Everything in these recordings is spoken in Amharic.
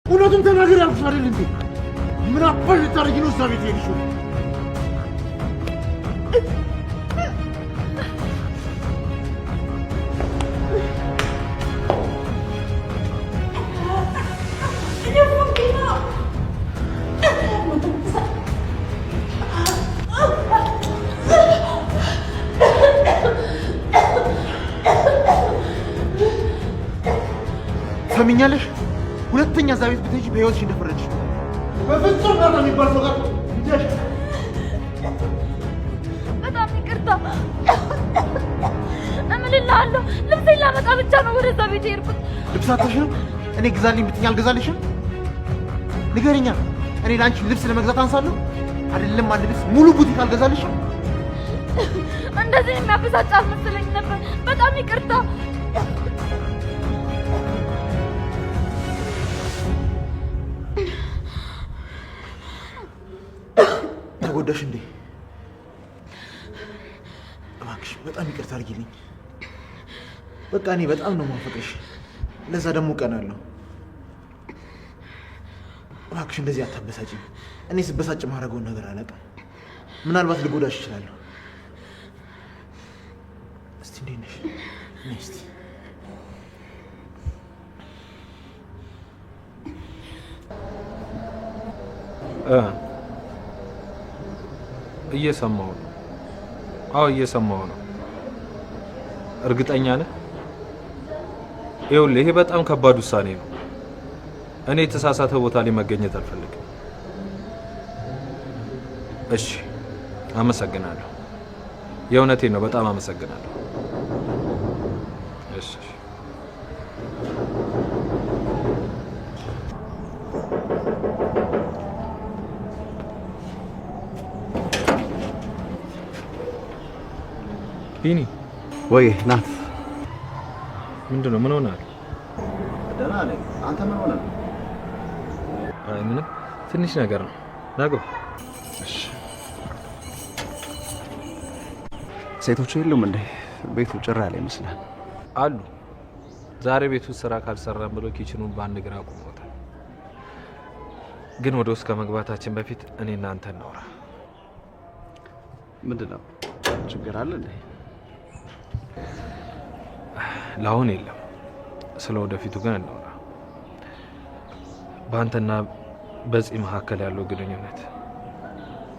እውነቱን ተናገር ያልኩሽ አይደል እንዴ? ምን አባሽ ልታረጊ ነው እዛ ቤት ሄድሽው? ሰሚኛለሽ? ሁለተኛ እዛ ቤት ብትሄጂ በህይወትሽ እንደፈረድሽ። በፍጹም ናታ የሚባል ሰው ጋር እንዴሽ። በጣም ይቅርታ እምልልሃለሁ። ልብሴን ላመጣ ብቻ ነው ወደዛ ቤት የሄድኩት። ልብስ አጥተሽም እኔ ግዛልኝ ብትይኝ አልገዛልሽም? ንገሪኛ። እኔ ለአንቺ ልብስ ለመግዛት አንሳለሁ? አይደለም አንድ ልብስ ሙሉ ቡቲክ አልገዛልሽም? እንደዚህ የሚያበሳጭ አልመሰለኝ ነበር። በጣም ይቅርታ። ተጎዳሽ እንዴ? እባክሽ በጣም ይቅርታ አድርጊልኝ። በቃ እኔ በጣም ነው የማፈቅርሽ። ለዛ ደግሞ ቀናለሁ። እባክሽ እንደዚህ አታበሳጭኝ። እኔ ስበሳጭ ማድረገውን ነገር አላውቅም። ምናልባት ልጎዳሽ እችላለሁ። እስቲ እንዴት ነሽ? ነይ እስቲ እየሰማሁ ነው። አዎ እየሰማሁ ነው። እርግጠኛ ነህ? ይኸውልህ ይሄ በጣም ከባድ ውሳኔ ነው። እኔ የተሳሳተ ቦታ ላይ መገኘት አልፈልግም። እሺ፣ አመሰግናለሁ። የእውነቴን ነው። በጣም አመሰግናለሁ። እሺ ቢኒ። ወይ ናት። ምንድነው? ምን ሆነሃል? ደህና ነኝ። አንተ ምን ሆነህ? አይ ምንም፣ ትንሽ ነገር ነው። ናግባ። እሺ። ሴቶቹ የሉም እንዴ? ቤቱ ጭር ያለ ይመስላል። አሉ። ዛሬ ቤቱ ስራ ካልሰራን ብሎ ኪችኑን በአንድ እግር አቁሞታል። ግን ወደ ውስጥ ከመግባታችን በፊት እኔ እናንተ እናውራ። ምንድነው? ችግር አለ እንዴ? ለአሁን የለም። ስለ ወደፊቱ ግን እናውራ። በአንተና በፂ መካከል ያለው ግንኙነት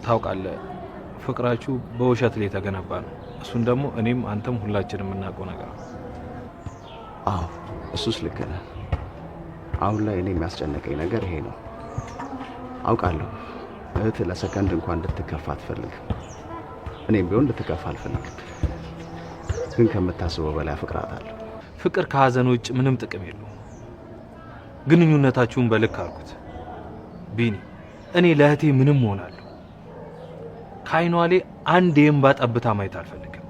ታውቃለህ፣ ፍቅራችሁ በውሸት ላይ የተገነባ ነው። እሱን ደግሞ እኔም አንተም ሁላችንም የምናውቀው ነገር ነው። አዎ እሱስ ልክ ነህ። አሁን ላይ እኔ የሚያስጨነቀኝ ነገር ይሄ ነው። አውቃለሁ እህት ለሰከንድ እንኳን እንድትከፋ አትፈልግም። እኔም ቢሆን እንድትከፋ አልፈልግም። ግን ከምታስበው በላይ አፈቅራታለሁ። ፍቅር ከሀዘን ውጭ ምንም ጥቅም የለውም። ግንኙነታችሁን በልክ አድርጉት ቢኒ። እኔ ለእህቴ ምንም ሆናለሁ። ከዓይኗ ላይ አንድ የእንባ ጠብታ ማየት አልፈልግም።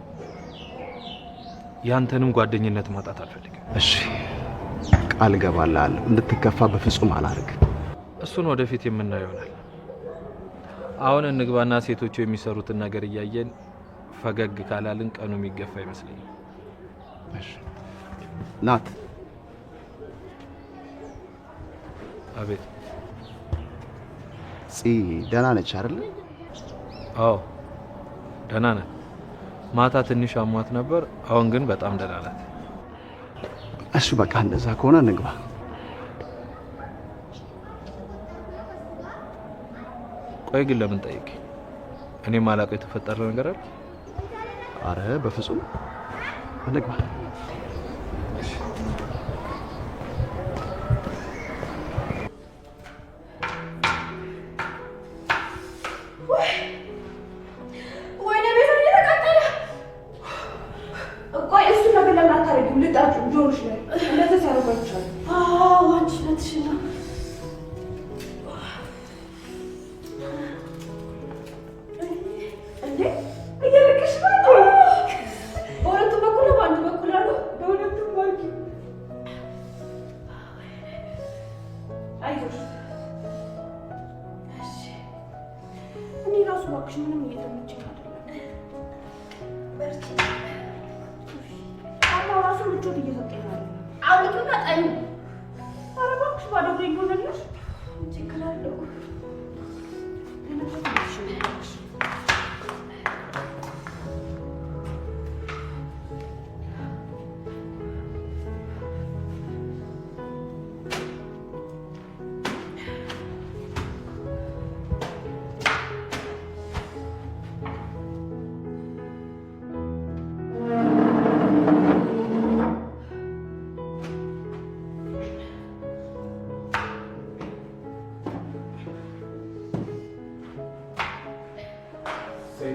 ያንተንም ጓደኝነት ማጣት አልፈልግም። እሺ ቃል እገባልሃለሁ፣ እንድትከፋ በፍጹም አላደርግም። እሱን ወደፊት የምናየው ይሆናል። አሁን እንግባና ሴቶቹ የሚሰሩትን ነገር እያየን ፈገግ ካላልን ቀኑ የሚገፋ ይመስለኛል። እሺ ናት። አቤት። ፂ ደህና ነች አይደል? አዎ ደህና ናት። ማታ ትንሽ አሟት ነበር፣ አሁን ግን በጣም ደህና ናት። እሺ በቃ እንደዛ ከሆነ እንግባ። ቆይ ግን ለምን ጠይቅ? እኔ ማላውቀው የተፈጠረ ነገር አለ? አረ በፍጹም እንግባ። ምቾት እየሰጠኝ ነው። አውቂውና ጠኝ። ኧረ እባክሽ ባዶ እግሬን ሆነልሽ።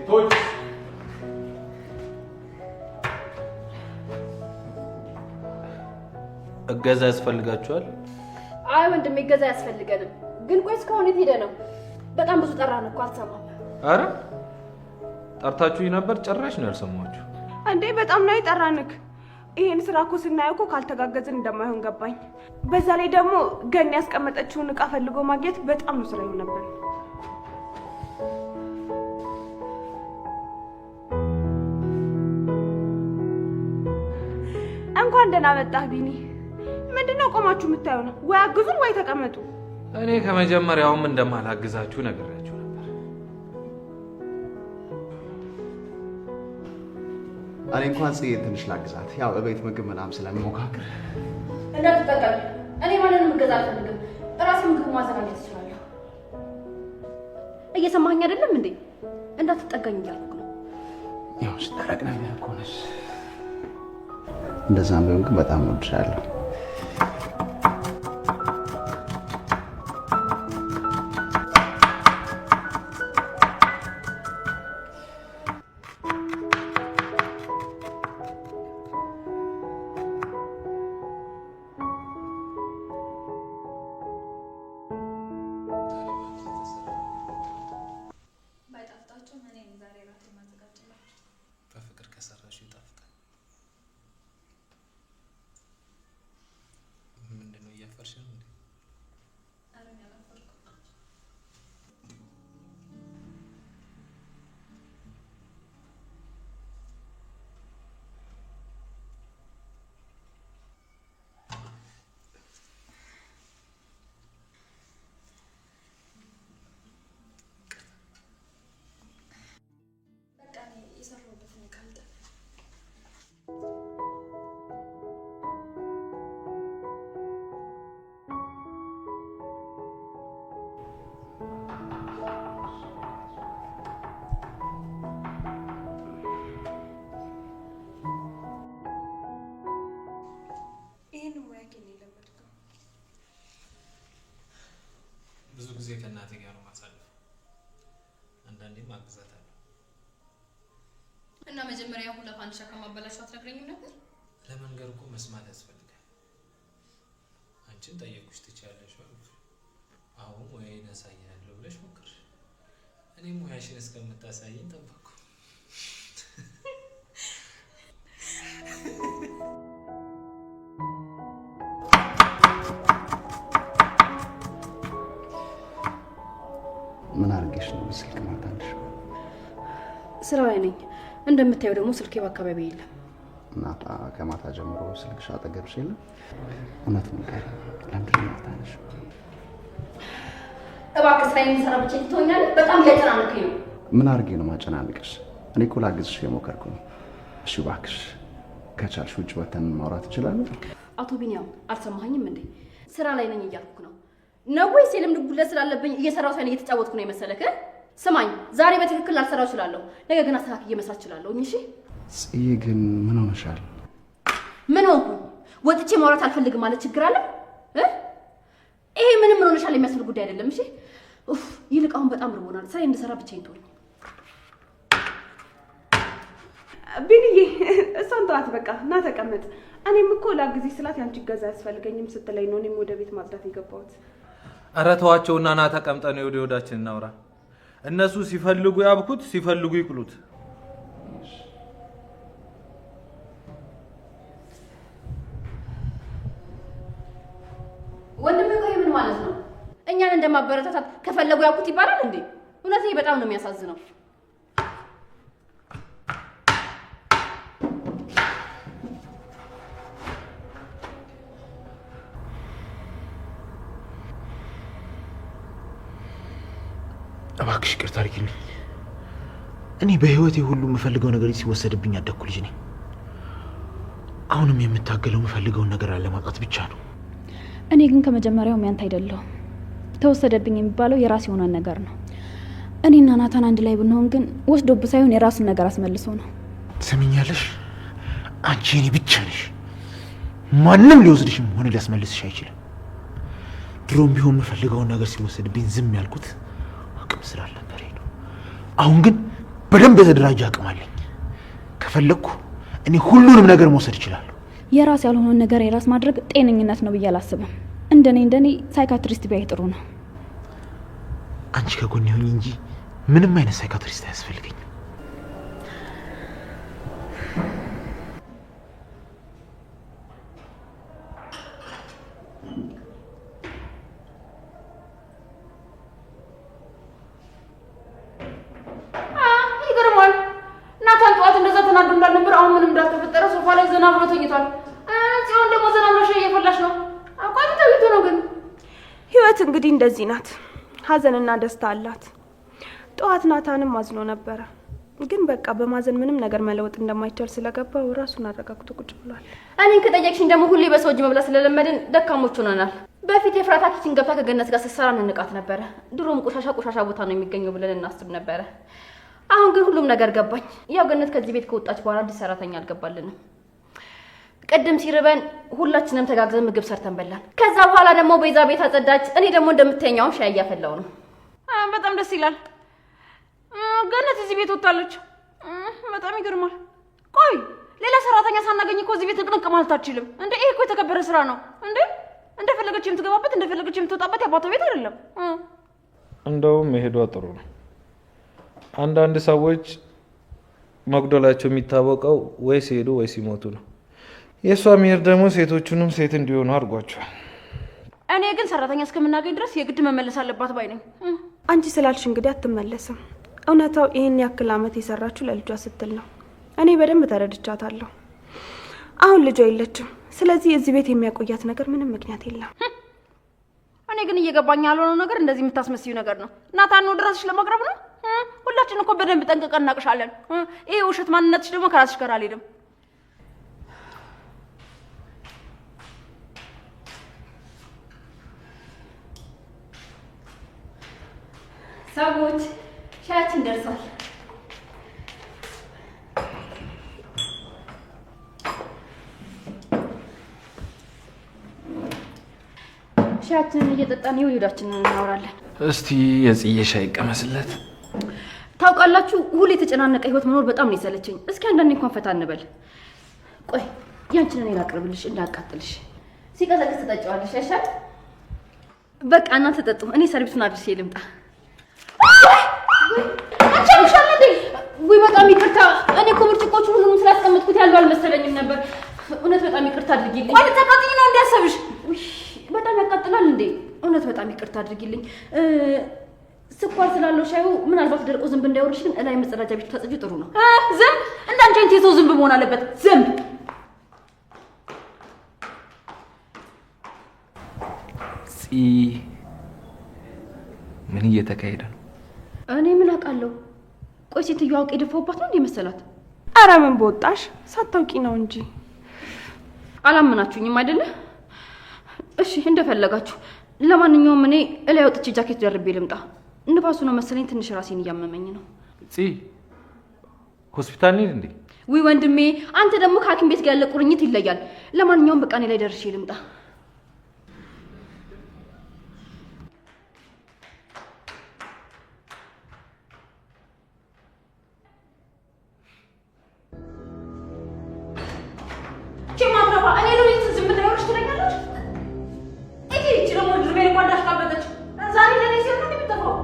ሴቶች እገዛ ያስፈልጋችኋል? አይ ወንድሜ እገዛ ያስፈልገንም። ግን ቆይ እስካሁን የት ሄደ ነው? በጣም ብዙ ጠራን እኮ አልሰማም። አረ ጠርታችሁኝ ነበር፣ ጭራሽ ነው ያልሰማችሁ። እንዴ በጣም ነው የጠራንክ። ይሄን ስራ እኮ ስናየው እኮ ካልተጋገዝን እንደማይሆን ገባኝ። በዛ ላይ ደግሞ ገን ያስቀመጠችውን እቃ ፈልጎ ማግኘት በጣም ነው ስራው ነበር። እንኳን ደህና መጣህ ቢኒ። ምንድነው ቆማችሁ የምታዩ ነው? ወይ አግዙን ወይ ተቀመጡ። እኔ ከመጀመሪያውም እንደማላግዛችሁ ነግራችሁ ነበር። እኔ እንኳን ጽዬ ትንሽ ላግዛት፣ ያው እቤት ምግብ ምናምን ስለምሞካክር። እንዳትጠቀሚ። እኔ ማንንም እገዛ አልፈልግም። እራሴ ምግብ ማዘጋጀት እችላለሁ። እየሰማኸኝ አይደለም እንዴ? እንዳትጠጋኝ እያልኩ ነው። ያው ስታረቅ ነገር እኮ ነሽ። እንደዛም ቢሆን ግን በጣም እወድሻለሁ። በፍቅር ከሰራሽ ይጣፍጣል። ምንድነው እያፈርሽ ነው እንዴ? አረኛ ያላፈርኩ። ብዙ ጊዜ ከእናቴ ጋር ነው ማሳለፍ። አንዳንዴም አግዛታለሁ። እና መጀመሪያ ሁላ ፋንዲሻ ከማበላሽው አትነግረኝም ነበር? ለመንገር እኮ መስማት ያስፈልጋል። አንቺን ጠየቁሽ ትችያለሽ አሉሽ። አሁን ሙያዬን አሳያለሁ ብለሽ ሞክርሽ። እኔም ሙያሽን እስከምታሳይኝ ጠበቅኩ። ምን አድርጌሽ ነው ስልክ ማታንሽ? ስራ ላይ ነኝ። እንደምታየው ደግሞ ስልኬ በአካባቢ የለም። እናታ ከማታ ጀምሮ ስልክሽ አጠገብሽ የለም? እውነቱን ንገሪኝ፣ ለምንድን ነው ማታንሽ? እባክህ ስራ የሚሰራ ብቻ ትሆኛለህ። በጣም እያጨናነቀኝ ነው። ምን አድርጌ ነው ማጨናነቅሽ? እኔ እኮ ላግዝሽ የሞከርኩ ነው። እሺ እባክሽ ከቻልሽ ውጭ ወተን ማውራት እንችላለን? አቶ ቢኒያም አልሰማኸኝም እንዴ? ስራ ላይ ነኝ እያልኩ ነው ነው ወይስ የልምድ ጉድለት ስላለብኝ እየሰራሁ ሳይሆን እየተጫወትኩ ነው የመሰለህ? ስማኝ፣ ዛሬ በትክክል ላልሰራው እችላለሁ፣ ነገ ግን አስተካክዬ መስራት እችላለሁ። እሺ ጽዬ ግን ምን ሆነሻል? ምን ሆንኩኝ? ወጥቼ ማውራት አልፈልግም ማለት ችግር አለ? ይሄ ምንም ምን ሆነሻል የሚያስብል ጉዳይ አይደለም። እሺ ይልቅ አሁን በጣም ርቦናል። ስራ እንድሰራ ብቻዬን ተወኝ። ቢኒዬ እሷን ተዋት በቃ፣ እና ተቀመጥ። እኔም እኮ ላግዝሽ ስላት ያንቺ እገዛ ያስፈልገኝም ስትለኝ ነው እኔም ወደ ቤት ማጽዳት የገባሁት። ኧረ ተዋቸውና ና ተቀምጠን ወደ ወዳችን እናውራ። እነሱ ሲፈልጉ ያብኩት፣ ሲፈልጉ ይቅሉት። ወንድሜ ቆይ ምን ማለት ነው? እኛን እንደማበረታታት ከፈለጉ ያብኩት ይባላል እንዴ? እውነት ይሄ በጣም ነው የሚያሳዝነው። እባክሽ ይቅርታ አድርጊልኝ። እኔ በህይወቴ ሁሉ የምፈልገው ነገር ሲወሰድብኝ ያደኩ ልጅ ነኝ። አሁንም የምታገለው የምፈልገውን ነገር አለማጣት ብቻ ነው። እኔ ግን ከመጀመሪያውም ያንተ አይደለሁም። ተወሰደብኝ የሚባለው የራስ የሆነ ነገር ነው። እኔና ናታን አንድ ላይ ብንሆን ግን ወስዶብ ሳይሆን የራስን ነገር አስመልሶ ነው። ትሰሚኛለሽ? አንቺ እኔ ብቻ ነሽ። ማንም ሊወስድሽም ሆነ ሊያስመልስሽ አይችልም። ድሮም ቢሆን የምፈልገውን ነገር ሲወሰድብኝ ዝም ያልኩት አቅም ስላልነበረኝ ነው። አሁን ግን በደንብ የተደራጀ አቅም አለኝ። ከፈለኩ እኔ ሁሉንም ነገር መውሰድ እችላለሁ። የራስ ያልሆነ ነገር የራስ ማድረግ ጤነኝነት ነው ብዬ አላስብም። እንደኔ ሳይካትሪስት ቢያይ ጥሩ ነው። አንቺ ከጎኔ ሁኚ እንጂ ምንም አይነት ሳይካትሪስት አያስፈልገኝም። ይገርማል። ናታን ጠዋት እንደዛ ተናዶ እንዳልነበር አሁን ምንም እንዳልተፈጠረ ሶፋ ላይ ዘና ብሎ ተኝቷል። ጽዮን ደግሞ ዘና ብሎ ሻይ እየፈላች ነው። አቋም ተውቶ ነው። ግን ህይወት እንግዲህ እንደዚህ ናት። ሀዘንና ደስታ አላት። ጠዋት ናታንም አዝኖ ነበረ፣ ግን በቃ በማዘን ምንም ነገር መለወጥ እንደማይቻል ስለገባው ራሱን አረጋግቶ ቁጭ ብሏል። እኔን ከጠየቅሽኝ ደግሞ ሁሌ በሰው እጅ መብላት ስለለመድን ደካሞች ሆነናል። በፊት የፍራታ ኪችን ገብታ ከገነት ጋር ስትሰራ እንንቃት ነበረ። ድሮም ቆሻሻ ቦታ ነው የሚገኘው ብለን እናስብ ነበረ። አሁን ግን ሁሉም ነገር ገባኝ። ያው ገነት ከዚህ ቤት ከወጣች በኋላ አዲስ ሰራተኛ አልገባልንም። ቅድም ሲርበን ሁላችንም ተጋግዘን ምግብ ሰርተን በላን። ከዛ በኋላ ደግሞ ቤዛ ቤት አጸዳች። እኔ ደግሞ እንደምትተኛው ሻይ እያፈላው ነው። በጣም ደስ ይላል። ገነት እዚህ ቤት ወጣለች። በጣም ይገርማል። ቆይ ሌላ ሰራተኛ ሳናገኝ እኮ እዚህ ቤት ንቅንቅ ማለት አትችልም እንዴ? ይሄ እኮ የተከበረ ስራ ነው እንዴ? እንደፈለገች የምትገባበት እንደፈለገች የምትወጣበት ያባቷ ቤት አይደለም። እንደውም መሄዷ ጥሩ ነው። አንዳንድ ሰዎች መጉደላቸው የሚታወቀው ወይ ሲሄዱ ወይ ሲሞቱ ነው። የእሷ መሄድ ደግሞ ሴቶቹንም ሴት እንዲሆኑ አድርጓቸዋል። እኔ ግን ሰራተኛ እስከምናገኝ ድረስ የግድ መመለስ አለባት ባይ ነኝ። አንቺ ስላልሽ እንግዲህ አትመለስም። እውነታው ይህን ያክል አመት የሰራችው ለልጇ ስትል ነው። እኔ በደንብ ተረድቻታለሁ። አሁን ልጇ የለችም። ስለዚህ እዚህ ቤት የሚያቆያት ነገር ምንም ምክንያት የለም። እኔ ግን እየገባኝ ያልሆነው ነገር እንደዚህ የምታስመስዩ ነገር ነው። ናታን ነው ድረስሽ ለማቅረብ ነው። ሁላችን እኮ በደንብ ጠንቅቀን እናቅሻለን። ይሄ ውሸት ማንነትሽ ደግሞ ከራስሽ ጋር አልሄድም። ሰዎች ሻያችን ደርሷል። ሻያችንን እየጠጣን የወዳችንን እናወራለን። እስቲ የጽዬ ሻይ ቀመስለት። ታውቃላችሁ ሁሌ የተጨናነቀ ህይወት መኖር በጣም ነው የሰለቸኝ። እስኪ አንዳንዴ እንኳን ፈታ እንበል። ቆይ ያንቺን እኔ ላቅርብልሽ እንዳቃጥልሽ። ሲቀዘቅዝ ትጠጪዋለሽ አይሻል? በቃ እናንተ ጠጡ፣ እኔ ሰርቪሱን አድርሼ ልምጣ። አቻምሻል እንዴ? ወይ በጣም ይቅርታ። እኔ እኮ ብርጭቆቹ ሁሉንም ስላስቀመጥኩት ያለው አልመሰለኝም ነበር። እውነት በጣም ይቅርታ አድርጊልኝ። ቆይ ተቃጥኝ ነው እንዲያሰብሽ። በጣም ያቃጥላል እንዴ? እውነት በጣም ይቅርታ አድርጊልኝ። ስኳር ስላለው ሻዩ ምናልባት ደርቆ ዝንብ እንዳይወርሽ ግን እላይ መጸዳጃ ቤት ታጽጂ ጥሩ ነው። ዝንብ? እንዳንቺ አይነት የሰው ዝንብ መሆን አለበት። ዝንብ ምን እየተካሄደ ነው? እኔ ምን አውቃለሁ? ቆይ ሴትዮዋ አውቄ የደፋሁባት ነው እንዴ መሰላት? ኧረ ምን በወጣሽ፣ ሳታውቂ ነው እንጂ። አላመናችሁኝም አይደለ? እሺ እንደፈለጋችሁ። ለማንኛውም እኔ እላይ ወጥቼ ጃኬት ደርቤ ልምጣ። ንፋሱ ነው መሰለኝ ትንሽ ራሴን እያመመኝ ነው። ሆስፒታል ነኝ እንዴ? ውይ ወንድሜ፣ አንተ ደግሞ ከሐኪም ቤት ጋር ያለ ቁርኝት ይለያል። ለማንኛውም በቃ እኔ ላይ ደርሼ ልምጣ። ቸማትረባ እኔ ነው ዝም ብትኖርሽ ትለኛለች። እቺ ደግሞ ድርቤ ቋዳሽ ካበተች ዛሬ ለኔ ሲሆን ነው የምትጠፋው።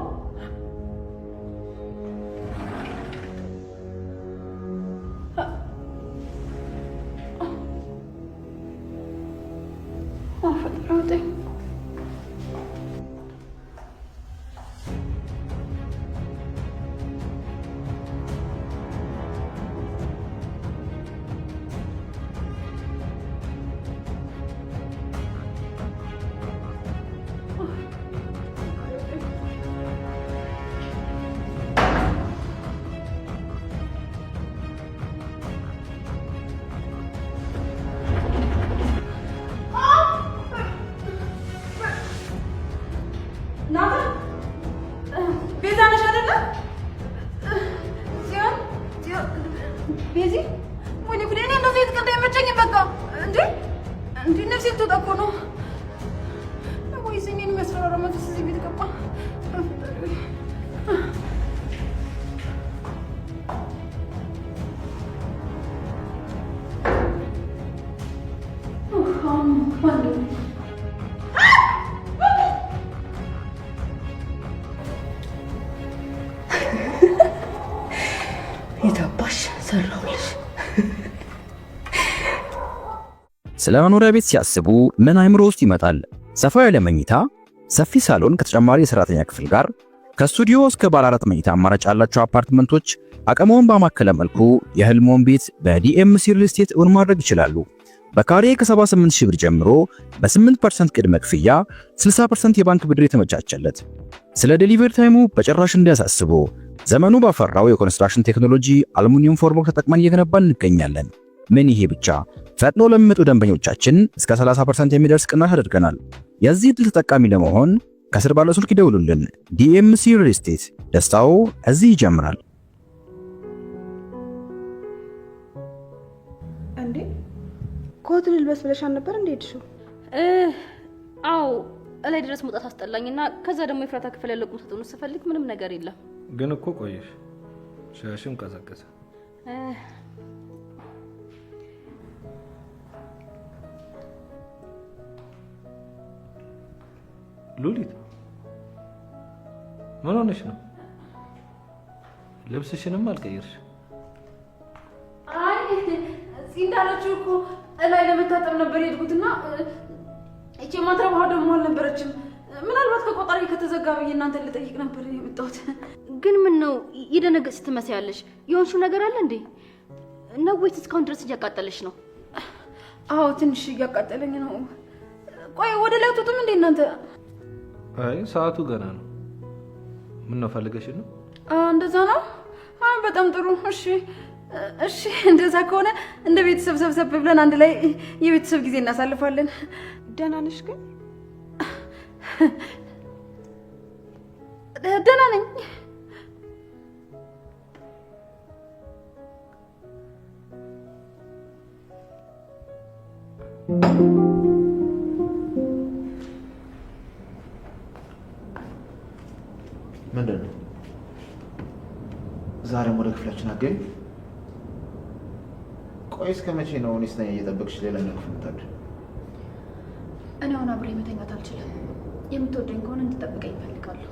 አፈጥራውኝ ስለ መኖሪያ ቤት ሲያስቡ ምን አይምሮ ውስጥ ይመጣል? ሰፋ ያለ መኝታ፣ ሰፊ ሳሎን ከተጨማሪ የሰራተኛ ክፍል ጋር ከስቱዲዮ እስከ ባለ 4 መኝታ አማራጭ ያላቸው አፓርትመንቶች አቅመውን ባማከለ መልኩ የህልሞን ቤት በዲኤምሲ ሪል ስቴት እውን ማድረግ ይችላሉ። በካሬ ከ78,000 ብር ጀምሮ በ8% ቅድመ ክፍያ 60% የባንክ ብድር የተመቻቸለት። ስለ ዴሊቨሪ ታይሙ በጭራሽ እንዲያሳስቡ ዘመኑ ባፈራው የኮንስትራክሽን ቴክኖሎጂ አሉሚኒየም ፎርምወርክ ተጠቅመን እየገነባን እንገኛለን። ምን ይሄ ብቻ! ፈጥኖ ለሚመጡ ደንበኞቻችን እስከ 30% የሚደርስ ቅናሽ አድርገናል። የዚህ ዕድል ተጠቃሚ ለመሆን ከስር ባለው ስልክ ይደውሉልን። ዲኤምሲ ሪል ስቴት፣ ደስታው እዚህ ይጀምራል። እንዴ ኮት ልልበስ ብለሻል ነበር እንዴ? ሄድሽው? አዎ እላይ ድረስ መውጣት አስጠላኝና ከዛ ደግሞ የፍራታ ክፍል ያለው ቁም ሳጥኑ ስፈልግ ምንም ነገር የለም። ግን እኮ ቆየሽ፣ ሻሽም ቀዘቀዘ። ሉሊት ምን ሆነሽ ነው? ልብስሽንም አልቀየርሽ? አይ እዚህ እንዳለችው እኮ እላይ ለመታጠብ ነበር የሄድኩትና እቺ ማትረባ ደግሞ አልነበረችም። ምናልባት ከቆጣሪ ከተዘጋ ብዬ እናንተን ልጠይቅ ነበር የመጣሁት። ግን ምን ነው ይደነገጥሽ ትመስያለሽ? የሆንሽው ነገር አለ እንዴ? ነው ወይስ እስካሁን ድረስ እያቃጠለሽ ነው? አዎ ትንሽ እያቃጠለኝ ነው። ቆይ ወደ ላይ አትወጡም እንዴ እናንተ? አይ ሰዓቱ ገና ነው። ምን ነው ፈልገሽ ነው? እንደዛ ነው። በጣም ጥሩ። እሺ እንደዛ ከሆነ እንደ ቤተሰብ ሰብሰብ ብለን አንድ ላይ የቤተሰብ ጊዜ እናሳልፋለን። ደህና ነሽ ግን? ደህና ነኝ። ምንድን ነው ዛሬም ወደ ክፍላችን አገኝ? ቆይ እስከ መቼ ነው እኔ ስተኛ እየጠበቅሽ ሌላኛው ክፍል የምታድር? እኔ አሁን አብሬ መተኛት አልችልም። የምትወደኝ ከሆነ እንድጠብቀኝ እፈልጋለሁ።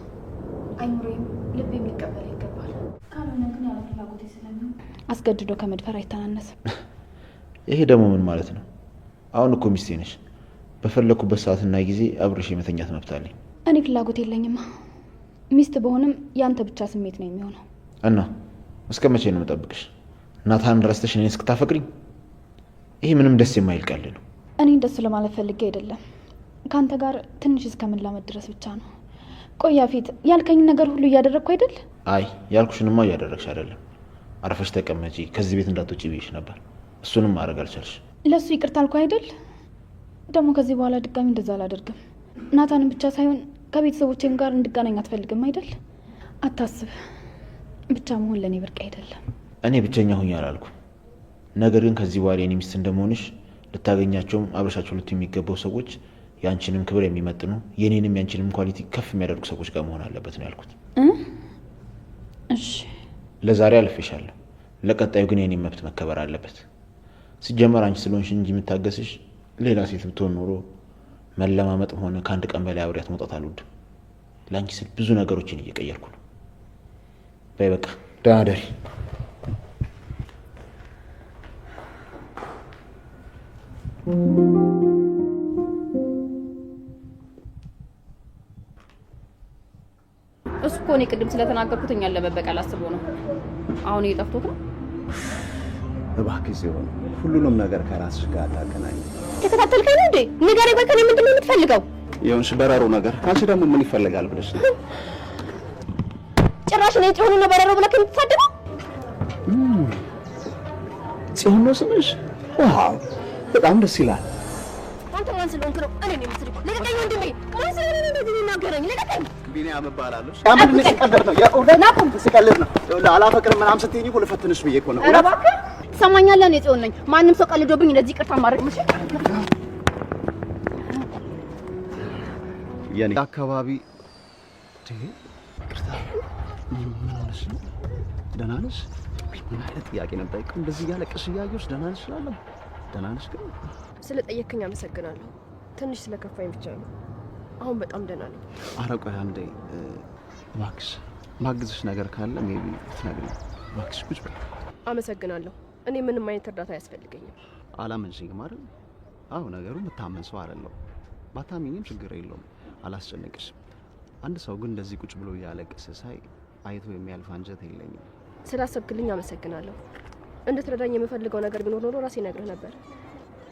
አይምሮዬም ልቤም ሊቀበል ይገባል። ካልሆነ ግን ያለ ፍላጎቴ ስለሚሆን አስገድዶ ከመድፈር አይተናነስም። ይሄ ደግሞ ምን ማለት ነው? አሁን እኮ ሚስቴ ነሽ። በፈለኩበት ሰዓትና ጊዜ አብሬሽ የመተኛት መብት አለኝ። እኔ ፍላጎት የለኝማ። ሚስት በሆንም ያንተ ብቻ ስሜት ነው የሚሆነው። እና እስከ መቼ ነው የምጠብቅሽ? ናታን ረስተሽ እኔን እስክታፈቅሪኝ? ይሄ ምንም ደስ የማይል ቀልድ ነው። እኔ እንደሱ ለማለት ፈልጌ አይደለም። ከአንተ ጋር ትንሽ እስከምላመድ ድረስ ብቻ ነው። ቆያ ፊት ያልከኝ ነገር ሁሉ እያደረግኩ አይደል? አይ ያልኩሽንማ እያደረግሽ አይደለም። አርፈሽ ተቀመጪ፣ ከዚህ ቤት እንዳትወጪ ብዬሽ ነበር። እሱንም ማድረግ አልቻልሽ። ለሱ ይቅርታ አልኩ አይደል? ደግሞ ከዚህ በኋላ ድጋሚ እንደዛ አላደርግም። ናታንን ብቻ ሳይሆን ከቤተሰቦቼም ጋር እንድገናኝ አትፈልግም አይደል? አታስብ። ብቻ መሆን ለእኔ ብርቅ አይደለም። እኔ ብቸኛ ሁኝ አላልኩም። ነገር ግን ከዚህ በኋላ የኔ ሚስት እንደመሆንሽ ልታገኛቸውም አብረሻቸው ልት የሚገባው ሰዎች ያንቺንም ክብር የሚመጥኑ የኔንም ያንቺንም ኳሊቲ ከፍ የሚያደርጉ ሰዎች ጋር መሆን አለበት ነው ያልኩት። እሺ ለዛሬ አልፌሻለሁ። ለቀጣዩ ግን የኔ መብት መከበር አለበት። ሲጀመር አንቺ ስለሆንሽ እንጂ የምታገስሽ ሌላ ሴት ብትሆን ኖሮ መለማመጥም ሆነ ከአንድ ቀን በላይ አብሬያት መውጣት አልወድም። ለአንቺ ስል ብዙ ነገሮችን እየቀየርኩ ነው። በይ በቃ ደህና ደሪ። እሱ እኮ እኔ ቅድም ስለተናገርኩት እኛን ለመበቀል አስቦ ነው። አሁን እየጠፍቶት ነው። እባክህ ሲሆን ሁሉንም ነገር ከራስሽ ጋር ታገናኝ። ተከታተልከኝ እንዴ? ንገረኝ። ቆይ ከኔ ምንድን ነው የምትፈልገው? ይኸውልሽ በረሮ ነገር ካንቺ ደግሞ ምን ይፈልጋል ብለሽ ነው? ጭራሽ ነው ጽዮን ነው በረሮ ብለህ የምትሳደበው? ጽዮን ነው ስምሽ? ዋው በጣም ደስ ይላል። አንተ ማን ስለሆንክ ነው እኔ የምትስልከው? ለቀቀኝ ወንድሜ። ማን ስለሆነ ነው እንደዚህ የሚናገረኝ? ለቀቀኝ። ቢኒያም እባላለሁ። ያምን ልትቀደር ነው? የእውነት ስቀልድ ነው። አላፈቅርም ምናምን ስትይኝ እኮ ልፈትንሽ ብዬ እኮ ነው። ኧረ እባክህ ትሰማኛለህ? እኔ ጽዮን ነኝ። ማንም ሰው ቀልዶብኝ እንደዚህ ይቅርታ ማድረግ ምሽ የኔ አካባቢ ይቅርታ። ምን ሆነሽ ነው? ደህና ነሽ? ምን አይነት ጥያቄ ነው የምጠይቀው? እንደዚህ እያለቅሽ እያየሁሽ ደህና ነሽ እላለሁ። ደህና ነሽ ግን? ስለጠየቅከኝ አመሰግናለሁ። ትንሽ ስለከፋኝ ብቻ ነው። አሁን በጣም ደህና ነኝ። ኧረ ቆይ አንዴ እባክሽ፣ ማግዝሽ ነገር ካለ ሜቢ ትነግሪኝ እባክሽ። ቁጭ በይ። አመሰግናለሁ። እኔ ምንም አይነት እርዳታ አያስፈልገኝም። አላመንሽኝም አይደል? አዎ ነገሩ የምታመን ሰው አይደለም። ባታሚኝም ችግር የለውም፣ አላስጨንቅሽም። አንድ ሰው ግን እንደዚህ ቁጭ ብሎ እያለቀሰ ሳይ አይቶ የሚያልፍ አንጀት የለኝም። ስላሰብክልኝ አመሰግናለሁ። እንድትረዳኝ የምፈልገው ነገር ቢኖር ኖሮ ራሴ ነግርህ ነበር።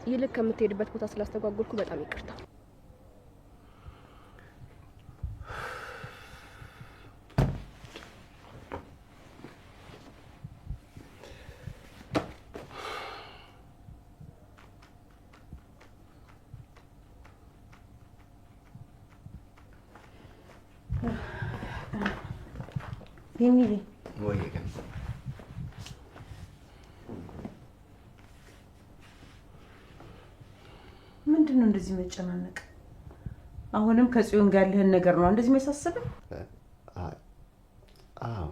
ይልቅ ከምትሄድበት ቦታ ስላስተጓጎልኩ በጣም ይቅርታ። የሚል ወይ ግን ምንድን ነው እንደዚህ መጨናነቅ? አሁንም ከጽዮን ጋር ያለህን ነገር ነው እንደዚህ የሚያሳስብህ? አዎ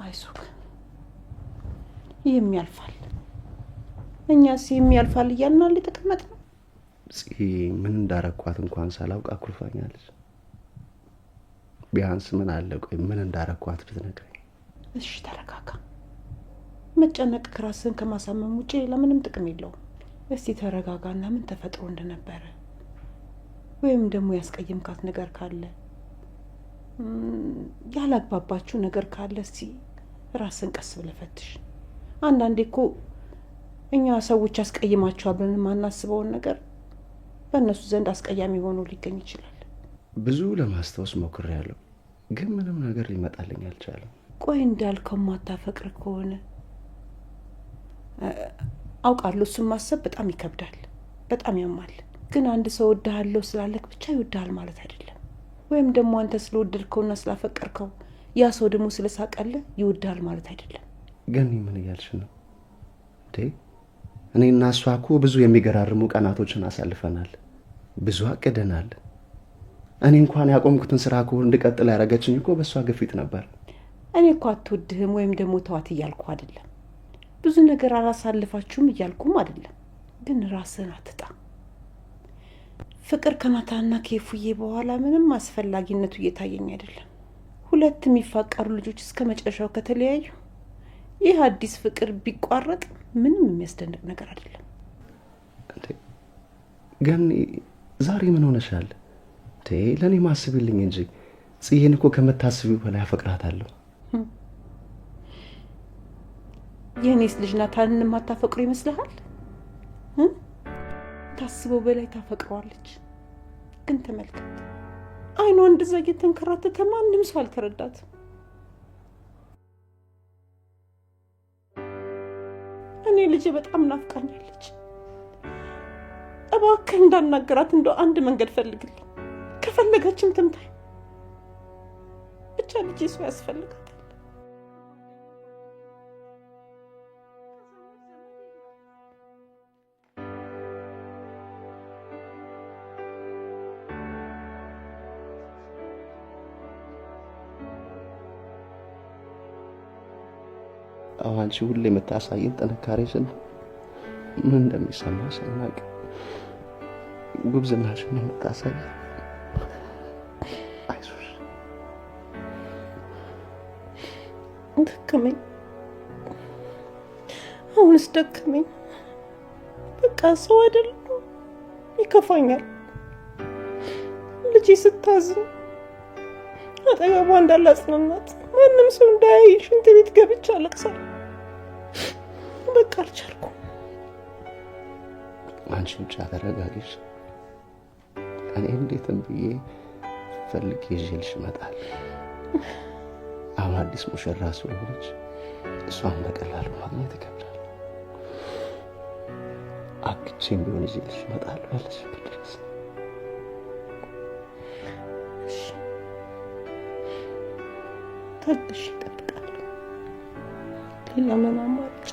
አይዞህ፣ ይህም ያልፋል። እኛስ የሚያልፋል እያልን የተቀመጥነው። ምን እንዳረኳት እንኳን ሳላውቅ አኩርፋኛለች። ቢያንስ ምን አለ ቆይ ምን እንዳረኳት ብትነግረኝ። እሺ ተረጋጋ። መጨነቅ ራስን ከማሳመም ውጪ ለምንም ጥቅም የለውም። እስቲ ተረጋጋና ምን ተፈጥሮ እንደነበረ ወይም ደግሞ ያስቀየምካት ነገር ካለ ያላግባባችሁ ነገር ካለ እስቲ ራስን ቀስ ብለህ ፈትሽ። አንዳንዴ እኮ እኛ ሰዎች ያስቀይማቸዋል ብለን የማናስበውን ነገር በእነሱ ዘንድ አስቀያሚ ሆኖ ሊገኝ ይችላል። ብዙ ለማስታወስ ሞክሬያለሁ፣ ግን ምንም ነገር ሊመጣልኝ አልቻለም። ቆይ እንዳልከው ማታፈቅር ከሆነ አውቃለሁ፣ እሱን ማሰብ በጣም ይከብዳል፣ በጣም ያማል። ግን አንድ ሰው ወድሃለሁ ስላለክ ብቻ ይወድሃል ማለት አይደለም። ወይም ደግሞ አንተ ስለወደድከውና ስላፈቀርከው ያ ሰው ደግሞ ስለሳቀልህ ይወድሃል ማለት አይደለም። ግን ምን እያልሽ ነው? እኔና እሷ እኮ ብዙ የሚገራርሙ ቀናቶችን አሳልፈናል፣ ብዙ አቅደናል። እኔ እንኳን ያቆምኩትን ስራ እኮ እንድቀጥል ያደረገችኝ እኮ በእሷ ግፊት ነበር። እኔ እኮ አትወድህም ወይም ደግሞ ተዋት እያልኩ አይደለም፣ ብዙ ነገር አላሳልፋችሁም እያልኩም አይደለም። ግን ራስህን አትጣ። ፍቅር ከናታንና ከፉዬ በኋላ ምንም አስፈላጊነቱ እየታየኝ አይደለም። ሁለት የሚፋቀሩ ልጆች እስከ መጨረሻው ከተለያዩ ይህ አዲስ ፍቅር ቢቋረጥ ምንም የሚያስደንቅ ነገር አይደለም። ግን ዛሬ ምን ሆነሻል? ለእኔ ማስብልኝ እንጂ ጽዬን እኮ ከምታስቢው በላይ አፈቅራታለሁ። የእኔስ ልጅ ናታንን የማታፈቅሩ ይመስልሃል? ታስበው በላይ ታፈቅረዋለች። ግን ተመልከት፣ አይኗ እንደዛ እየተንከራተተ ማንም ሰው አልተረዳትም። እኔ ልጄ በጣም ናፍቃኛለች። እባክህ እንዳናገራት እንደው አንድ መንገድ ፈልግልኝ። ከፈለገችም ትምታኝ፣ ብቻ ልጄ ሰው ያስፈልጋታል። አንቺ ሁሌ የምታሳይን ጥንካሬሽን ምን እንደሚሰማሽ ሳናቅ ጉብዝናሽን የምታሳይ። አይዞሽ። ደከመኝ፣ አሁንስ ደከመኝ። በቃ ሰው አይደለም፣ ይከፋኛል። ልጄ ስታዝን አጠገቧ እንዳላጽናናት ማንም ሰው እንዳያይ ሽንት ቤት ገብቼ አለቅሳለሁ። በቃ አልቻልኩም። አንቺ ብቻ ተረጋጊሽ። እኔ እንዴትም ብዬ ፈልጌ ይዤልሽ እመጣለሁ። አሁን አዲስ ሙሽራ ስለሆነች እሷን በቀላሉ ማግኘት ይከብዳል። አግቼም ቢሆን ይዤልሽ እመጣለሁ ያለሽበት ድረስ። ታግሼ እጠብቃለሁ። ሌላ ምን አማራጭ?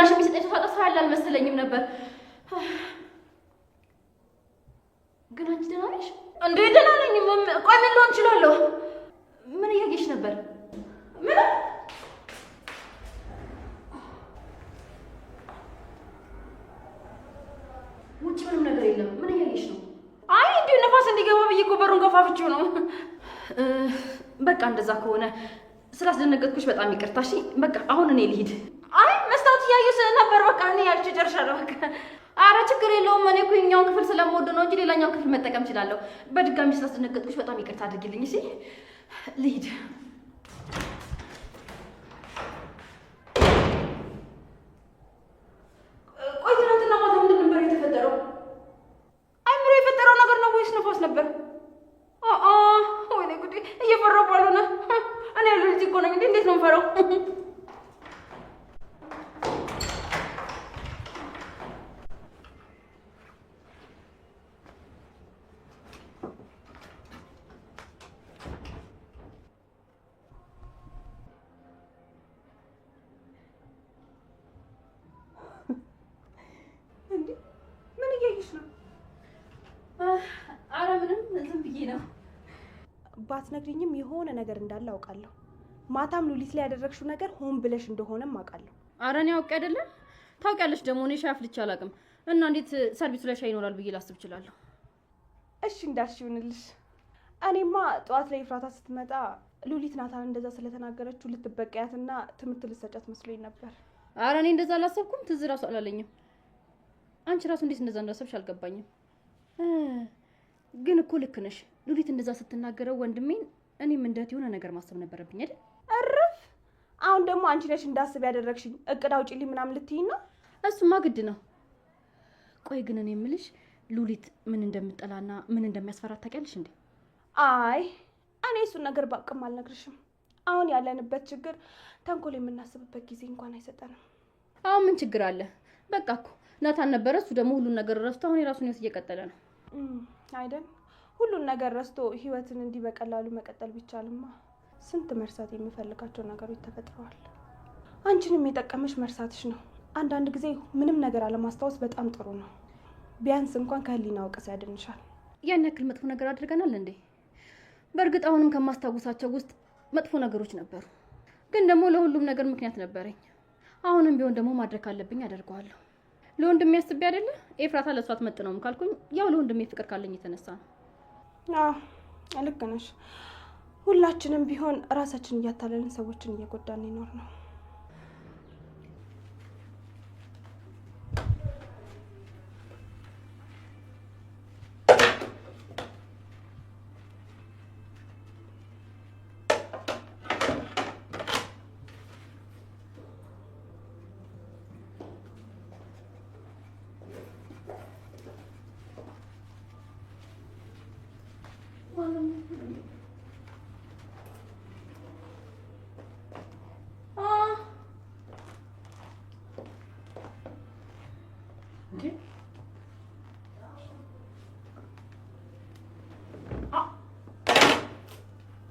ምላሽ የሚሰጠኝ ተስፋ ያለ አልመሰለኝም ነበር። ግን አንቺ ደህና ነሽ እንዴ? ደህና ነኝ። ቆይ ምን ልሆን እችላለሁ? ምን እያየሽ ነበር? ምን ውጭ ምንም ነገር የለም። ምን እያየሽ ነው? አይ እንዲሁ ነፋስ እንዲገባ ብዬ እኮ በሩን ከፋፍቼው ነው። በቃ እንደዛ ከሆነ ስላስደነገጥኩሽ በጣም ይቅርታ። እሺ በቃ አሁን እኔ ልሂድ። አይ መስታወት እያየሁ ነበር። በቃ እኔ ያልኩሽ ጨርሻለሁ። በቃ አረ ችግር የለውም። እኔ እኮ የኛውን ክፍል ስለምወድ ነው እንጂ ሌላኛውን ክፍል መጠቀም እችላለሁ። በድጋሚ ስላስደነገጥኩሽ በጣም ይቅርታ አድርጊልኝ። እሺ ልሂድ። ቆይ ትናንትና ማታ ምንድን ነበር የተፈጠረው? አይምሮ የፈጠረው ነገር ነው ወይስ ነፋስ ነበር? ወይኔ ጉዴ! እየፈራሁ ባልሆነ እኔ ያለው ልጅ እኮ ነኝ። እንዴት ነው የምፈራው? ምን እያየሽ ነው? አረ ምንም ዝም ብዬ ነው። ባትነግሪኝም የሆነ ነገር እንዳለ አውቃለሁ። ማታም ሉሊት ላይ ያደረግሽው ነገር ሆን ብለሽ እንደሆነም አውቃለሁ። አረ እኔ አውቄ አይደለም። ታውቂያለሽ ደግሞ እኔ ሻይ አፍልቼ አላውቅም እና እንዴት ሰርቪሱ ላይ ሻይ ይኖራል ብዬ ላስብ እችላለሁ? እሺ እንዳልሽ ይሁንልሽ። እኔማ ጠዋት ላይ ፍራታ ስትመጣ ሉሊት ናታን እንደዛ ስለተናገረችው ልትበቀያትና ትምህርት ልትሰጫት መስሎኝ ነበር። አረ እኔ እንደዛ አላሰብኩም። ትዝ እራሱ አላለኝም። አንቺ ራሱ እንዴት እንደዛ እንዳሰብሽ አልገባኝም። ግን እኮ ልክ ነሽ። ሉሊት እንደዛ ስትናገረው ወንድሜን እኔም እንደት የሆነ ነገር ማሰብ ነበረብኝ አይደል? እረፍ። አሁን ደግሞ አንቺ ነሽ እንዳስብ ያደረግሽኝ። እቅድ አውጪልኝ ምናምን ልትይኝ ነው? እሱማ ግድ ነው። ቆይ ግን እኔ የምልሽ ሉሊት ምን እንደምጠላና ምን እንደሚያስፈራት ታውቂያለሽ እንዴ? አይ እኔ እሱን ነገር ባቅም አልነግርሽም። አሁን ያለንበት ችግር ተንኮል የምናስብበት ጊዜ እንኳን አይሰጠንም። አሁን ምን ችግር አለ? በቃ እኮ ናታን ነበረ። እሱ ደግሞ ሁሉን ነገር ረስቶ አሁን የራሱን ህይወት እየቀጠለ ነው አይደል? ሁሉን ነገር ረስቶ ህይወትን እንዲህ በቀላሉ መቀጠል ቢቻልማ ስንት መርሳት የሚፈልጋቸው ነገሮች ተፈጥረዋል። አንቺንም የጠቀመሽ መርሳትሽ ነው። አንዳንድ ጊዜ ምንም ነገር አለማስታወስ በጣም ጥሩ ነው። ቢያንስ እንኳን ከህሊና ወቀሳ ያድንሻል። ያን ያክል መጥፎ ነገር አድርገናል እንዴ? በእርግጥ አሁንም ከማስታወሳቸው ውስጥ መጥፎ ነገሮች ነበሩ፣ ግን ደግሞ ለሁሉም ነገር ምክንያት ነበረኝ። አሁንም ቢሆን ደግሞ ማድረግ ካለብኝ አደርገዋለሁ። ለወንድሜ አስቤ አይደለ ኤፍራታ ለሷ አትመጥነውም ካልኩኝ ያው ለወንድሜ ፍቅር ካለኝ የተነሳ ነው። አዎ ልክ ነሽ። ሁላችንም ቢሆን ራሳችን እያታለልን ሰዎችን እየጎዳን ይኖር ነው።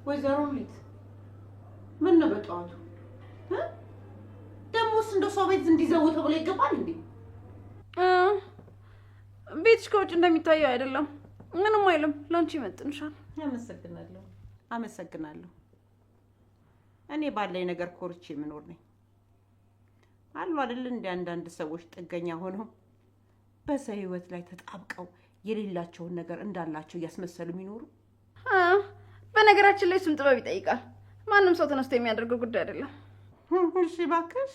ወይዘሮ ሉሊት ምን ነው በጠዋቱ ደሞስ እንደው ሰው ቤት እንዲዘው ተብሎ ይገባል እንዴ? ቤትሽ ከውጭ እንደሚታየው አይደለም። ምንም አይልም። ላንቺ ይመጥንሻል። አመሰግናለሁ። እኔ ባለኝ ነገር ኮርቼ የምኖር ነኝ። አሉ አይደል እንደ አንዳንድ ሰዎች ጥገኛ ሆነው በሰው ህይወት ላይ ተጣብቀው የሌላቸውን ነገር እንዳላቸው እያስመሰሉ የሚኖሩ። በነገራችን ላይ እሱም ጥበብ ይጠይቃል። ማንም ሰው ተነስቶ የሚያደርገው ጉዳይ አይደለም። እሺ እባክሽ፣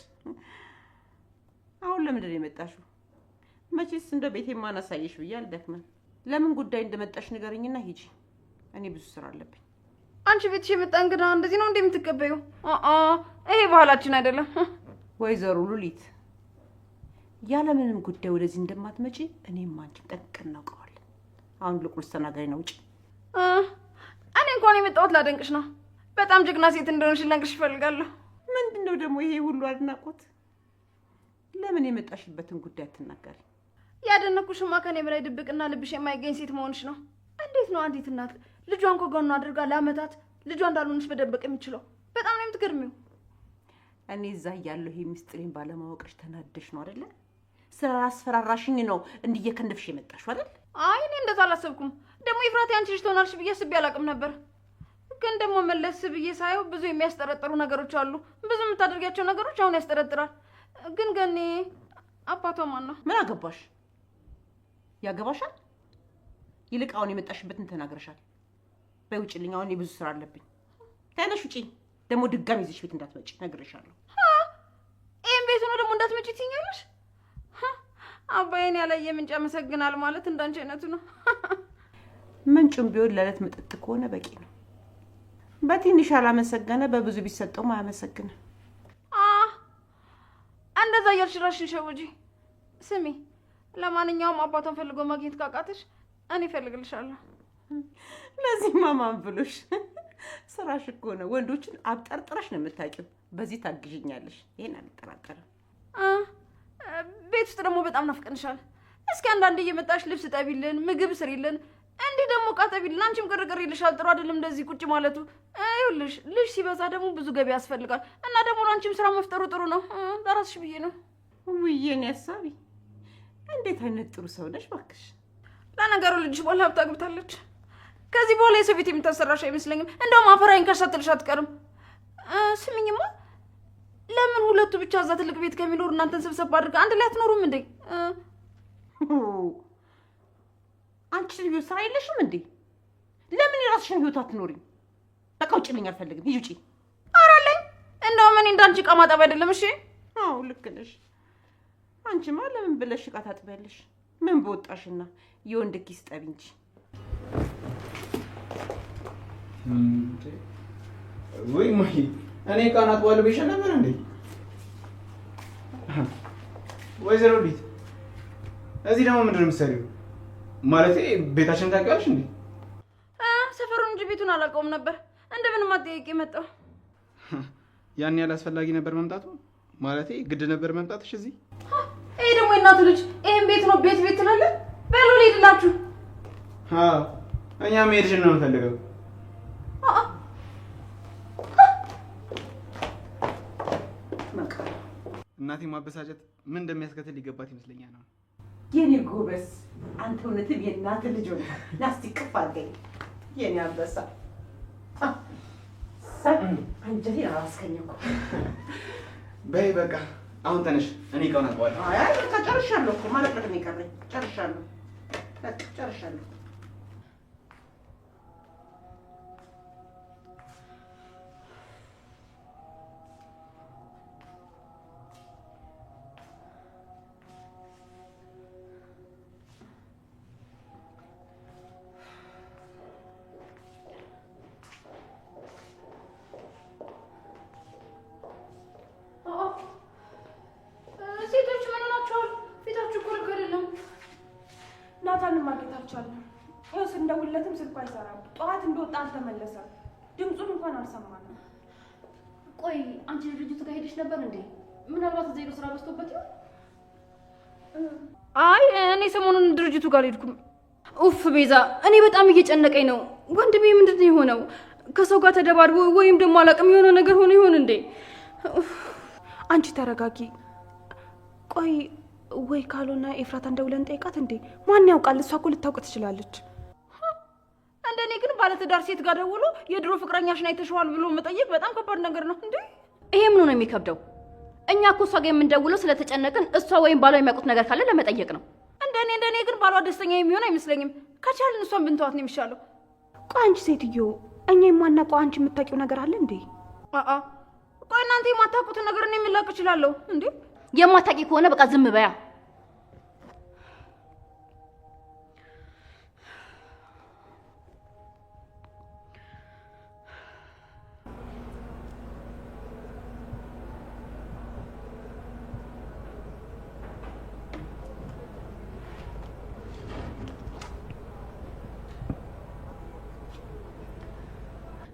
አሁን ለምንድን ነው የመጣሽው? መቼስ እንደ ቤቴ ማናሳየሽ ብዬ አልደክመም። ለምን ጉዳይ እንደመጣሽ ንገረኝና ሂጂ። እኔ ብዙ ስራ አለብኝ። አንቺ ቤትሽ የመጣ እንግዳ እንደዚህ ነው እንደምትቀበዩ? ይሄ ባህላችን አይደለም። ወይዘሮ ሉሊት ያለምንም ጉዳይ ወደዚህ እንደማትመጪ እኔም አንቺም ጠንቅቀን እናውቀዋለን። አሁን ልቁርስ ተናገሪና ውጪ። እኔ እንኳን የመጣሁት ላደንቅሽ ነው። በጣም ጀግና ሴት እንደሆንሽ ልነግርሽ እፈልጋለሁ። ምንድነው ደግሞ ይሄ ሁሉ አድናቆት? ለምን የመጣሽበትን ጉዳይ አትናገሪ? ያደነኩሽማ ከኔ በላይ ድብቅና ልብሽ የማይገኝ ሴት መሆንሽ ነው። እንዴት ነው አንዲት እናት ልጇን ከጎኗ አድርጋ ለአመታት ልጇ እንዳልሆንሽ በደበቅ የምችለው? በጣም ነው የምትገርሚው። እኔ እዛ እያለሁ ይሄ ምስጢሬን ባለማወቅሽ ተናደሽ ነው አይደለ? ስላስፈራራሽኝ ነው እንዲየከንድፍሽ የመጣሽው አይደል? አይ እኔ እንደዛ አላሰብኩም። ደግሞ ኤፍራታ አንቺ ልጅ ትሆናለሽ ብዬ አስቤ አላውቅም ነበር። ግን ደግሞ መለስ ብዬ ሳየው ብዙ የሚያስጠረጥሩ ነገሮች አሉ። ብዙ የምታደርጊያቸው ነገሮች አሁን ያስጠረጥራል። ግን ገኔ አባቷ ማን ነው? ምን አገባሽ? ያገባሻል? ይልቅ አሁን የመጣሽበትን ተናግረሻል። በይ ውጭልኝ። አሁን የብዙ ስራ አለብኝ። ተነሽ ውጪ። ደግሞ ድጋሚ ይዘሽ ቤት እንዳትመጪ ነግሬሻለሁ። ይሄን ቤት ነው ደግሞ እንዳትመጪ ትይኛለሽ? አባዬን ያላየ ምንጭ ያመሰግናል ማለት እንዳንቺ አይነቱ ነው። ምንጩም ቢሆን ለዕለት መጠጥ ከሆነ በቂ ነው። በትንሽ ያላመሰገነ በብዙ ቢሰጠውም አያመሰግንም። እንደዛ እያልሽ እራስሽን ሸውጂ። ስሚ፣ ለማንኛውም አባቷን ፈልጎ ማግኘት ካቃተሽ እኔ እፈልግልሻለሁ። ለዚህማ ማን ብሎሽ? ስራሽ እኮ ነው። ወንዶችን አብጠርጥረሽ ነው የምታውቂው። በዚህ ታግዥኛለሽ፣ ይሄን አልጠራጠርም። ቤት ውስጥ ደግሞ በጣም ናፍቀንሻል። እስኪ አንዳንዴ እየመጣሽ ልብስ ጠቢልን፣ ምግብ ስሪልን፣ እንዲህ ደግሞ ዕቃ ጠቢልን። አንቺም ቅርቅር ይልሻል። ጥሩ አይደለም እንደዚህ ቁጭ ማለቱ። ይኸውልሽ ልጅ ሲበዛ ደግሞ ብዙ ገቢ ያስፈልጋል እና ደግሞ ለአንቺም ስራ መፍጠሩ ጥሩ ነው። ለራስሽ ብዬ ነው። ውዬን ያሳቢ እንዴት አይነት ጥሩ ሰው ነሽ ባክሽ። ለነገሩ ልጅሽ በኋላ ሀብት አግብታለች። ከዚህ በኋላ የሰው ቤት የምታሰራሽ አይመስለኝም። እንደውም አፈራይን ከሳትልሽ አትቀርም። ስሚኝማ፣ ለምን ሁለቱ ብቻ እዛ ትልቅ ቤት ከሚኖሩ እናንተን ስብሰባ አድርጋ አንድ ላይ አትኖሩም እንዴ? አንቺ ልዩ ስራ የለሽም እንዴ? ለምን የራስሽን ህይወት አትኖሪም? በቃ ውጭልኝ፣ አልፈልግም። ሂጂ ውጪ። ኧረ አለኝ። እንደውም እኔ እንዳንቺ ዕቃ ማጠብ አይደለም። እሺ። አዎ ልክ ነሽ። አንቺማ ለምን ብለሽ ዕቃ ታጥቢያለሽ? ምን በወጣሽና የወንድ ኪስ ጠቢ እንጂ። ወይ ማይ እኔ ዕቃ አጥባለሁ ብዬሽ ነበር እንዴ? ወይዘሮ ሊት እዚህ ደግሞ ምንድን ነው የምትሰሪው? ማለቴ ቤታችን ታውቂያለሽ እንዴ? ሰፈሩን እንጂ ቤቱን አላውቀውም ነበር። እንደምንም አጠያቂ መጣሁ። ያን ያህል አስፈላጊ ነበር መምጣቱ? ማለቴ ግድ ነበር መምጣትሽ እዚህ? ይሄ ደግሞ የእናቱ ልጅ ይሄን ቤት ነው ቤት ትላለህ? በሉ ልሂድላችሁ። እኛ መሄድሽን ነው የምፈልገው። እናቴ ማበሳጨት ምን እንደሚያስከትል ሊገባት ይመስለኛል ነው። የኔ ጎበስ፣ አንተ እውነትም የእናት ልጅ ሆነ። ናስቲ ቅፍ አድርገኝ የኔ አንበሳ። አንጀቴን አላስከኘም እኮ። በይ በቃ አሁን ተነሽ፣ እኔ ዕቃውን አጥባለሁ። አይ በቃ ጨርሻለሁ እኮ ማለት ነው የቀረኝ። ጨርሻለሁ፣ በቃ ጨርሻለሁ። ሴቶች ምን ሆናችኋል? ፊታችሁ እኮ ልክ አይደለም። ናታንን ማግኘት አልቻልንም። ይኸው ስንደውልለትም ስልኩ አይሰራም። ጠዋት እንደወጣ አልተመለሰም። ድምፁን እንኳን አልሰማንም። ቆይ አንቺ ድርጅቱ ጋር ሄደሽ ነበር እንዴ? ምናልባት እዛ ሄዶ ስራ በዝቶበት ይሆን? አይ እኔ ሰሞኑን ድርጅቱ ጋር ሄድኩም። ኡፍ ቤዛ፣ እኔ በጣም እየጨነቀኝ ነው። ወንድሜ ምንድን ነው የሆነው? ከሰው ጋር ተደባድቦ ወይም ደግሞ አላውቅም የሆነ ነገር ሆኖ ይሆን እንዴ? አንቺ ተረጋጊ። ቆይ ወይ ካልሆነ ኤፍራታን ደውለን ጠይቃት እንዴ? ማን ያውቃል? እሷ እኮ ልታውቅ ትችላለች። እንደኔ ግን ባለትዳር ሴት ጋር ደውሎ የድሮ ፍቅረኛሽን አይተሽዋል ብሎ መጠየቅ በጣም ከባድ ነገር ነው እንዴ? ይሄ ምን ነው የሚከብደው? እኛ እኮ እሷ ጋር የምንደውለው ስለተጨነቅን እሷ ወይም ባሏ የሚያውቁት ነገር ካለ ለመጠየቅ ነው። እንደኔ ግን ባሏ ደስተኛ የሚሆን አይመስለኝም። ከቻልን እሷን ብንተዋት ነው የሚሻለው። ቆይ አንቺ ሴትዮ፣ እኛ የማናውቀው አንቺ የምታውቂው ነገር አለ እንዴ? ቆይ እናንተ የማታውቁትን ነገር እኔ ምን ላውቅ እችላለሁ እንዴ? የማታውቂ ከሆነ በቃ ዝም በያ።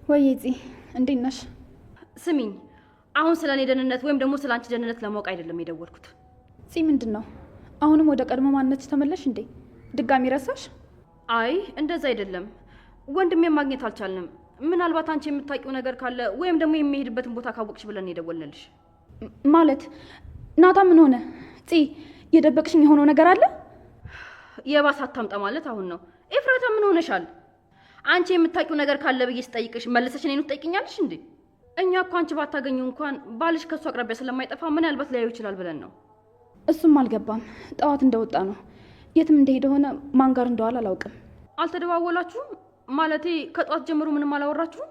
ወይ እንዴት ነሽ? ስሚኝ፣ አሁን ስለ እኔ ደህንነት ወይም ደግሞ ስለ አንቺ ደህንነት ለማወቅ አይደለም የደወልኩት። ምንድን ነው? አሁንም ወደ ቀድሞ ማንነትሽ ተመለሽ እንዴ? ድጋሚ ረሳሽ? አይ እንደዛ አይደለም። ወንድሜ ማግኘት አልቻልንም። ምናልባት አንቺ የምታውቂው ነገር ካለ ወይም ደግሞ የሚሄድበትን ቦታ ካወቅሽ ብለን የደወልንልሽ። ማለት ናታ ምን ሆነ? የደበቅሽኝ የሆነው ነገር አለ? የባሰ አታምጣ ማለት አሁን ነው። ኤፍራታ ምን ሆነሻል? አንቺ የምታውቂው ነገር ካለ ብዬ ስጠይቅሽ መልሰሽ እኔን ትጠይቅኛለሽ እንዴ? እኛ እኮ አንቺ ባታገኙ እንኳን ባልሽ ከሱ አቅራቢያ ስለማይጠፋ ምን ያልባት ሊያዩ ይችላል ብለን ነው። እሱም አልገባም። ጠዋት እንደወጣ ነው። የትም እንደሄደ ሆነ ማን ጋር እንደዋለ አላውቅም። አልተደዋወላችሁም? ማለቴ ከጧት ጀምሮ ምንም አላወራችሁም?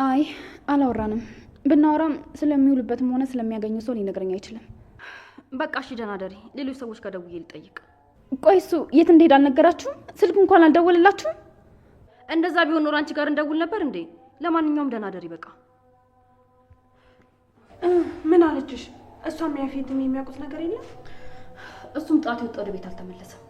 አይ አላወራንም። ብናወራም ስለሚውልበትም ሆነ ስለሚያገኙ ሰው ሊነግረኝ አይችልም። በቃ እሺ ደህና ደሪ። ሌሎች ሰዎች ጋር ደውዬ ልጠይቅ። ቆይ እሱ የት እንደሄደ አልነገራችሁም? ስልክ እንኳን አልደወለላችሁም? እንደዛ ቢሆን ኖሮ አንቺ ጋር እንደውል ነበር እንዴ? ለማንኛውም ደህና ደሪ በቃ። ምን አለችሽ? እሷም ያፌትም የሚያውቁት ነገር የለም? እሱም ጧት የወጣ ወደ ቤት አልተመለሰም።